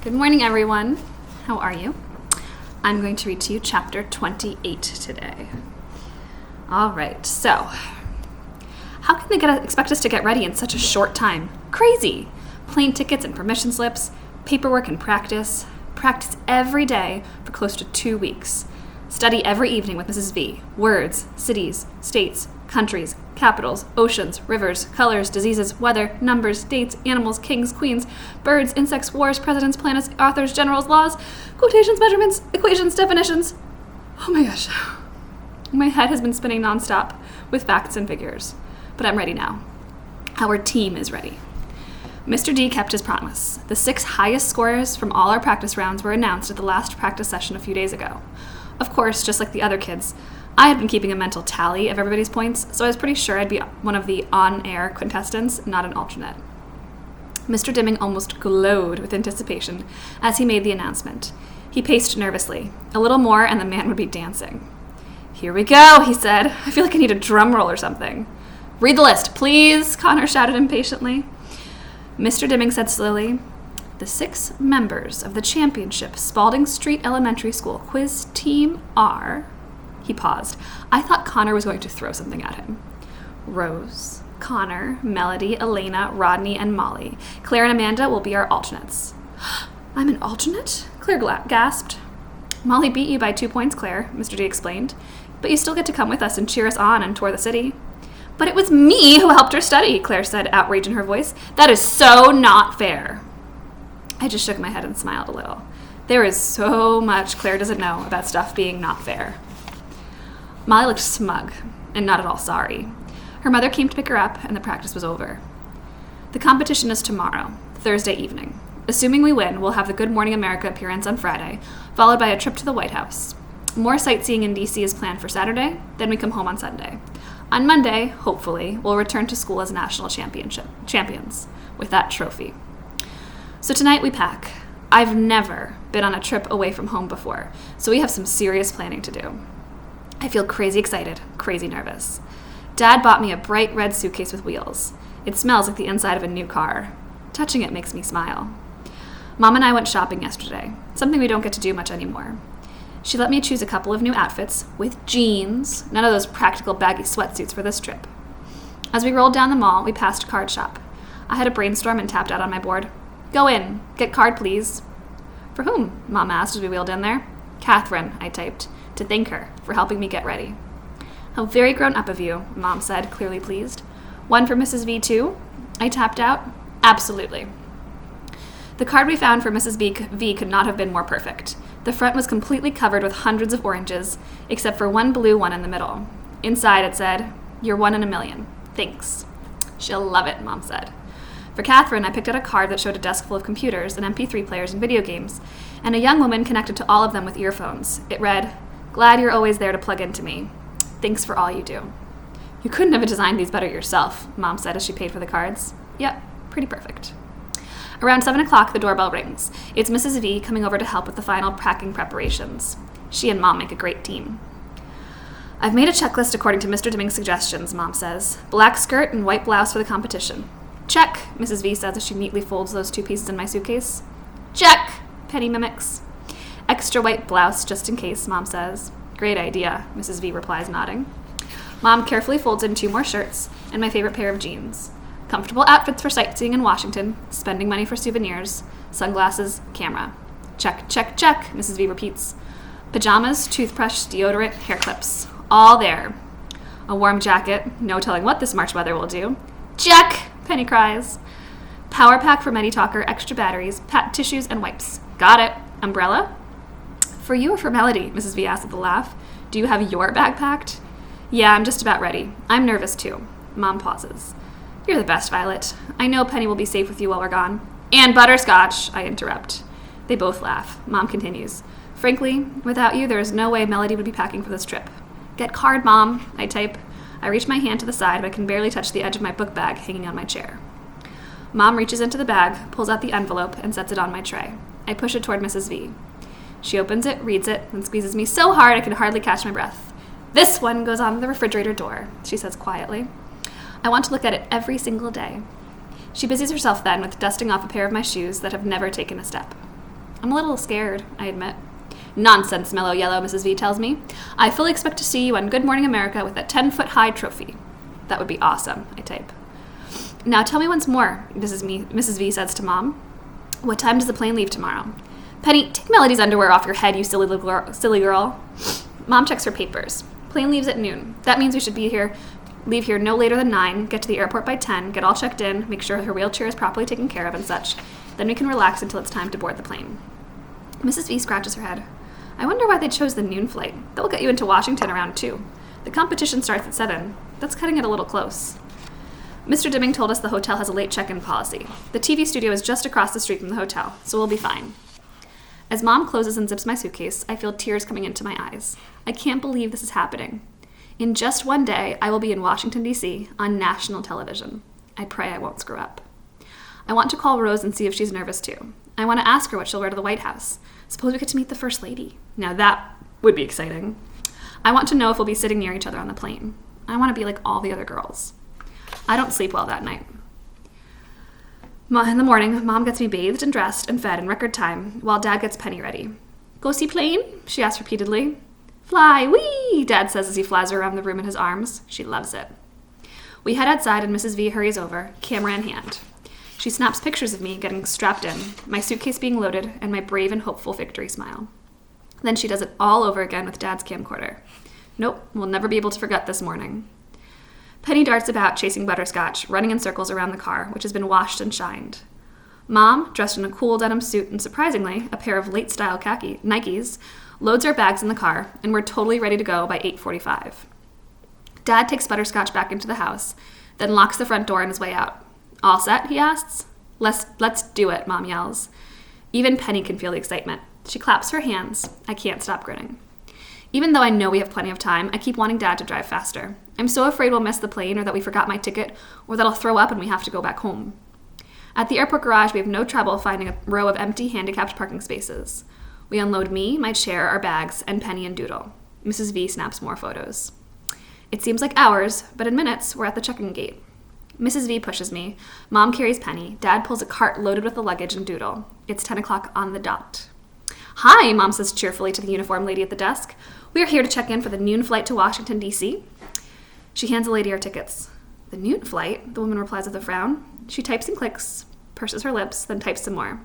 Good morning, everyone. How are you? I'm going to read to you chapter 28 today. All right, so how can they expect us to get ready in such a short time? Crazy! Plane tickets and permission slips, paperwork and practice every day for close to 2 weeks. Study every evening with Mrs. V. Words, cities, states, countries, capitals, oceans, rivers, colors, diseases, weather, numbers, dates, animals, kings, queens, birds, insects, wars, presidents, planets, authors, generals, laws, quotations, measurements, equations, definitions. Oh my gosh. My head has been spinning nonstop with facts and figures. But I'm ready now. Our team is ready. Mr. D kept his promise. The 6 highest scorers from all our practice rounds were announced at the last practice session a few days ago. Of course, just like the other kids, I had been keeping a mental tally of everybody's points, so I was pretty sure I'd be one of the on-air contestants, not an alternate. Mr. Dimming almost glowed with anticipation as he made the announcement. He paced nervously. A little more and the man would be dancing. "Here we go," he said. "I feel like I need a drum roll or something." "Read the list, please," Connor shouted impatiently. Mr. Dimming said slowly, "The 6 members of the championship Spalding Street Elementary School quiz team are..." He paused. I thought Connor was going to throw something at him. "Rose, Connor, Melody, Elena, Rodney, and Molly. Claire and Amanda will be our alternates." "I'm an alternate?" Claire gasped. "Molly beat you by 2 points, Claire," Mr. D explained. "But you still get to come with us and cheer us on and tour the city." "But it was me who helped her study," Claire said, outrage in her voice. "That is so not fair." I just shook my head and smiled a little. There is so much Claire doesn't know about stuff being not fair. Molly looked smug and not at all sorry. Her mother came to pick her up, and the practice was over. "The competition is tomorrow, Thursday evening. Assuming we win, we'll have the Good Morning America appearance on Friday, followed by a trip to the White House. More sightseeing in D.C. is planned for Saturday, then we come home on Sunday. On Monday, hopefully, we'll return to school as national champions with that trophy. So tonight we pack. I've never been on a trip away from home before, so we have some serious planning to do. I feel crazy excited, crazy nervous. Dad bought me a bright red suitcase with wheels. It smells like the inside of a new car. Touching it makes me smile. Mom and I went shopping yesterday, something we don't get to do much anymore. She let me choose a couple of new outfits with jeans, none of those practical baggy sweatsuits for this trip. As we rolled down the mall, we passed a card shop. I had a brainstorm and tapped out on my board. "Go in. Get card, please." "For whom?" Mom asked as we wheeled in there. "Catherine," I typed, to thank her for helping me get ready. "How very grown up of you," Mom said, clearly pleased. "One for Mrs. V too?" I tapped out. "Absolutely." The card we found for Mrs. V could not have been more perfect. The front was completely covered with hundreds of oranges, except for one blue one in the middle. Inside it said, "You're 1 in a million. Thanks." "She'll love it," Mom said. For Catherine, I picked out a card that showed a desk full of computers and MP3 players and video games, and a young woman connected to all of them with earphones. It read, "Glad you're always there to plug into me. Thanks for all you do." "You couldn't have designed these better yourself," Mom said as she paid for the cards. "Yep, pretty perfect." Around 7 o'clock, the doorbell rings. It's Mrs. V coming over to help with the final packing preparations. She and Mom make a great team. "I've made a checklist according to Mr. Dimming's suggestions," Mom says. "Black skirt and white blouse for the competition." "Check," Mrs. V says as she neatly folds those 2 pieces in my suitcase. "Check," Penny mimics. "Extra white blouse just in case," Mom says. "Great idea," Mrs. V replies, nodding. Mom carefully folds in 2 more shirts and my favorite pair of jeans. Comfortable outfits for sightseeing in Washington, spending money for souvenirs, sunglasses, camera. "Check, check, check," Mrs. V repeats. Pajamas, toothbrush, deodorant, hair clips. All there. A warm jacket, no telling what this March weather will do. "Check," Penny cries. Power pack for MediTalker, extra batteries, tissues, and wipes. "Got it." "Umbrella?" "For you or for Melody?" Mrs. V asked with a laugh. "Do you have your bag packed?" "Yeah, I'm just about ready. I'm nervous too." Mom pauses. "You're the best, Violet. I know Penny will be safe with you while we're gone." "And butterscotch," I interrupt. They both laugh. Mom continues. "Frankly, without you, there is no way Melody would be packing for this trip." "Get card, Mom," I type. I reach my hand to the side, but I can barely touch the edge of my book bag hanging on my chair. Mom reaches into the bag, pulls out the envelope, and sets it on my tray. I push it toward Mrs. V. She opens it, reads it, and squeezes me so hard I can hardly catch my breath. "This one goes on the refrigerator door," she says quietly. "I want to look at it every single day." She busies herself then with dusting off a pair of my shoes that have never taken a step. I'm a little scared, I admit. Nonsense, Mellow Yellow, Mrs. V tells me. I fully expect to see you on Good Morning America with a 10-foot-high trophy. That would be awesome, I type. Now tell me once more, Mrs. V says to Mom. What time does the plane leave tomorrow? Penny, take Melody's underwear off your head, you silly girl. Mom checks her papers. Plane leaves at noon. That means we should leave here no later than 9, get to the airport by 10, get all checked in, make sure her wheelchair is properly taken care of and such. Then we can relax until it's time to board the plane. Mrs. V scratches her head. I wonder why they chose the noon flight. That will get you into Washington around 2. The competition starts at 7. That's cutting it a little close. Mr. Dimming told us the hotel has a late check-in policy. The TV studio is just across the street from the hotel, so we'll be fine. As Mom closes and zips my suitcase, I feel tears coming into my eyes. I can't believe this is happening. In just one day, I will be in Washington, D.C. on national television. I pray I won't screw up. I want to call Rose and see if she's nervous too. I want to ask her what she'll wear to the White House. Suppose we get to meet the First Lady. Now that would be exciting. I want to know if we'll be sitting near each other on the plane. I want to be like all the other girls. I don't sleep well that night. In the morning, Mom gets me bathed and dressed and fed in record time, while Dad gets Penny ready. Go see plane? She asks repeatedly. Fly, wee, Dad says as he flies her around the room in his arms. She loves it. We head outside and Mrs. V hurries over, camera in hand. She snaps pictures of me getting strapped in, my suitcase being loaded, and my brave and hopeful victory smile. Then she does it all over again with Dad's camcorder. Nope, we'll never be able to forget this morning. Penny darts about chasing Butterscotch, running in circles around the car, which has been washed and shined. Mom, dressed in a cool denim suit and, surprisingly, a pair of late-style khaki Nikes, loads our bags in the car, and we're totally ready to go by 8:45. Dad takes Butterscotch back into the house, then locks the front door on his way out. All set, he asks. Let's do it, Mom yells. Even Penny can feel the excitement. She claps her hands. I can't stop grinning. Even though I know we have plenty of time, I keep wanting Dad to drive faster. I'm so afraid we'll miss the plane, or that we forgot my ticket, or that I'll throw up and we have to go back home. At the airport garage, we have no trouble finding a row of empty, handicapped parking spaces. We unload me, my chair, our bags, and Penny and Doodle. Mrs. V snaps more photos. It seems like hours, but in minutes, we're at the check-in gate. Mrs. V pushes me. Mom carries Penny. Dad pulls a cart loaded with the luggage and Doodle. It's 10 o'clock on the dot. Hi, Mom says cheerfully to the uniformed lady at the desk. We are here to check in for the noon flight to Washington, D.C. She hands the lady our tickets. The noon flight? The woman replies with a frown. She types and clicks, purses her lips, then types some more.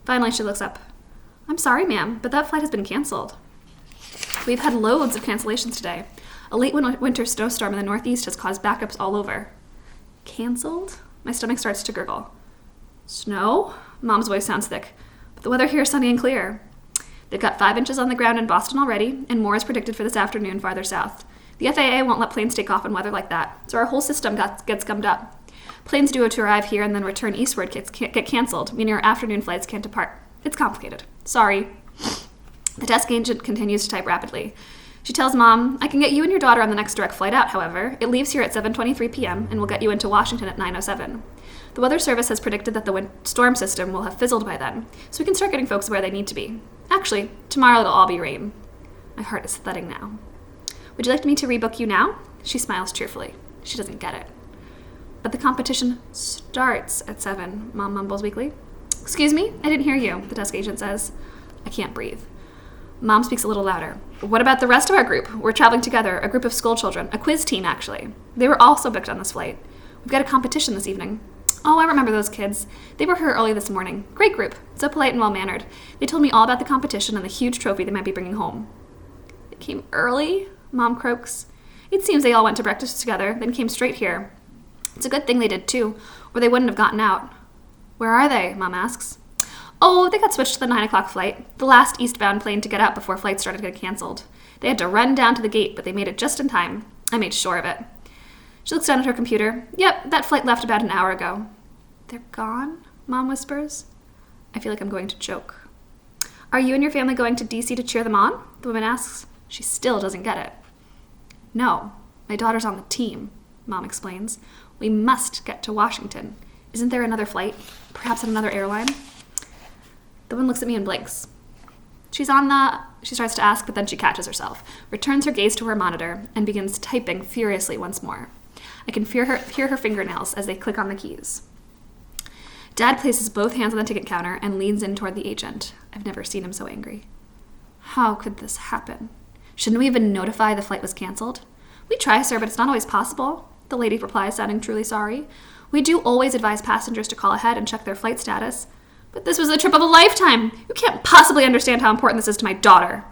Finally, she looks up. I'm sorry, ma'am, but that flight has been canceled. We've had loads of cancellations today. A late winter snowstorm in the Northeast has caused backups all over. Canceled? My stomach starts to gurgle. Snow? Mom's voice sounds thick, but the weather here is sunny and clear. They've got 5 inches on the ground in Boston already, and more is predicted for this afternoon farther south. The FAA won't let planes take off in weather like that, so our whole system gets gummed up. Planes due to arrive here and then return eastward get canceled, meaning our afternoon flights can't depart. It's complicated. Sorry. The desk agent continues to type rapidly. She tells Mom, I can get you and your daughter on the next direct flight out, however. It leaves here at 7:23 p.m. and will get you into Washington at 9:07. The Weather Service has predicted that the storm system will have fizzled by then, so we can start getting folks where they need to be. Actually, tomorrow it'll all be rain. My heart is thudding now. Would you like me to rebook you now? She smiles cheerfully. She doesn't get it. But the competition starts at 7, Mom mumbles weakly. Excuse me? I didn't hear you, the desk agent says. I can't breathe. Mom speaks a little louder. What about the rest of our group? We're traveling together, a group of school children, a quiz team, actually. They were also booked on this flight. We've got a competition this evening. Oh, I remember those kids. They were here early this morning. Great group. So polite and well-mannered. They told me all about the competition and the huge trophy they might be bringing home. They came early? Mom croaks. It seems they all went to breakfast together, then came straight here. It's a good thing they did, too, or they wouldn't have gotten out. Where are they? Mom asks. Oh, they got switched to the 9 o'clock flight, the last eastbound plane to get out before flights started getting canceled. They had to run down to the gate, but they made it just in time. I made sure of it. She looks down at her computer. Yep, that flight left about an hour ago. They're gone? Mom whispers. I feel like I'm going to choke. Are you and your family going to D.C. to cheer them on? The woman asks. She still doesn't get it. No, my daughter's on the team, Mom explains. We must get to Washington. Isn't there another flight? Perhaps at another airline? The woman looks at me and blinks. She starts to ask, but then she catches herself, returns her gaze to her monitor, and begins typing furiously once more. I can hear her fingernails as they click on the keys. Dad places both hands on the ticket counter and leans in toward the agent. I've never seen him so angry. How could this happen? Shouldn't we even notify the flight was canceled? We try, sir, but it's not always possible, the lady replies, sounding truly sorry. We do always advise passengers to call ahead and check their flight status. But this was the trip of a lifetime. You can't possibly understand how important this is to my daughter.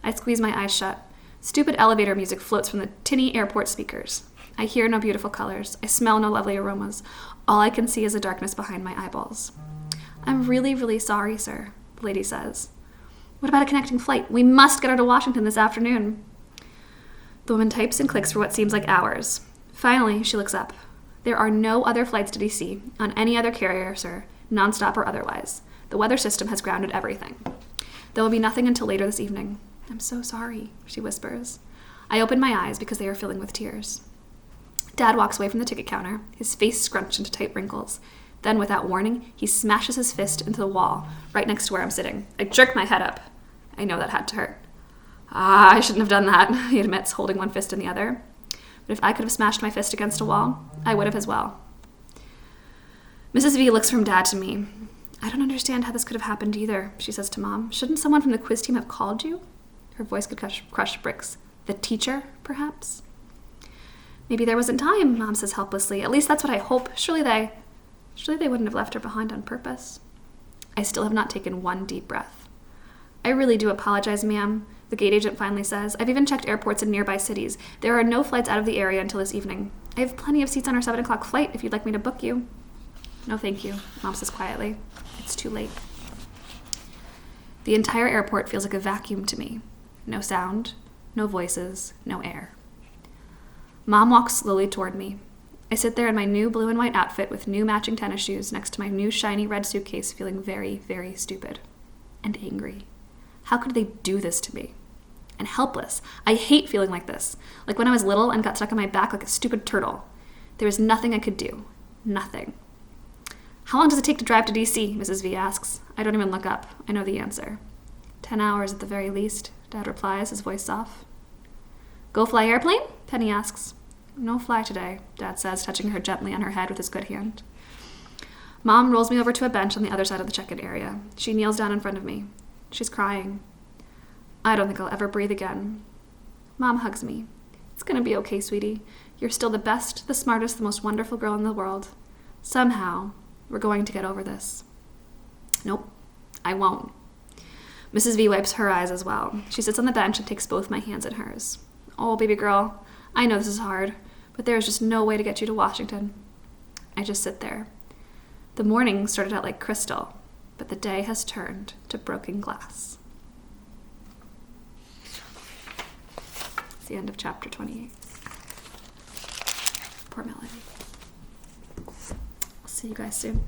I squeeze my eyes shut. Stupid elevator music floats from the tinny airport speakers. I hear no beautiful colors. I smell no lovely aromas. All I can see is the darkness behind my eyeballs. I'm really, really sorry, sir, the lady says. What about a connecting flight? We must get her to Washington this afternoon. The woman types and clicks for what seems like hours. Finally, she looks up. There are no other flights to D.C. on any other carrier, sir, nonstop or otherwise. The weather system has grounded everything. There will be nothing until later this evening. I'm so sorry, she whispers. I open my eyes because they are filling with tears. Dad walks away from the ticket counter, his face scrunched into tight wrinkles. Then, without warning, he smashes his fist into the wall, right next to where I'm sitting. I jerk my head up. I know that had to hurt. I shouldn't have done that, he admits, holding one fist in the other. But if I could have smashed my fist against a wall, I would have as well. Mrs. V looks from Dad to me. I don't understand how this could have happened either, she says to Mom. Shouldn't someone from the quiz team have called you? Her voice could crush bricks. The teacher, perhaps? Maybe there wasn't time, Mom says helplessly. At least that's what I hope. Surely they wouldn't have left her behind on purpose. I still have not taken one deep breath. I really do apologize, ma'am, the gate agent finally says. I've even checked airports in nearby cities. There are no flights out of the area until this evening. I have plenty of seats on our 7 o'clock flight if you'd like me to book you. No, thank you, Mom says quietly. It's too late. The entire airport feels like a vacuum to me. No sound, no voices, no air. Mom walks slowly toward me. I sit there in my new blue and white outfit with new matching tennis shoes next to my new shiny red suitcase, feeling very, very stupid and angry. How could they do this to me? And helpless. I hate feeling like this. Like when I was little and got stuck on my back like a stupid turtle. There was nothing I could do. Nothing. How long does it take to drive to D.C.? Mrs. V asks. I don't even look up. I know the answer. 10 hours at the very least, Dad replies, his voice soft. Go fly airplane? Penny asks. No fly today, Dad says, touching her gently on her head with his good hand. Mom rolls me over to a bench on the other side of the check-in area. She kneels down in front of me. She's crying. I don't think I'll ever breathe again. Mom hugs me. It's going to be okay, sweetie. You're still the best, the smartest, the most wonderful girl in the world. Somehow, we're going to get over this. Nope, I won't. Mrs. V wipes her eyes as well. She sits on the bench and takes both my hands in hers. Oh, baby girl, I know this is hard, but there is just no way to get you to Washington. I just sit there. The morning started out like crystal, but the day has turned to broken glass. It's the end of chapter 28. Poor Melody. I'll see you guys soon.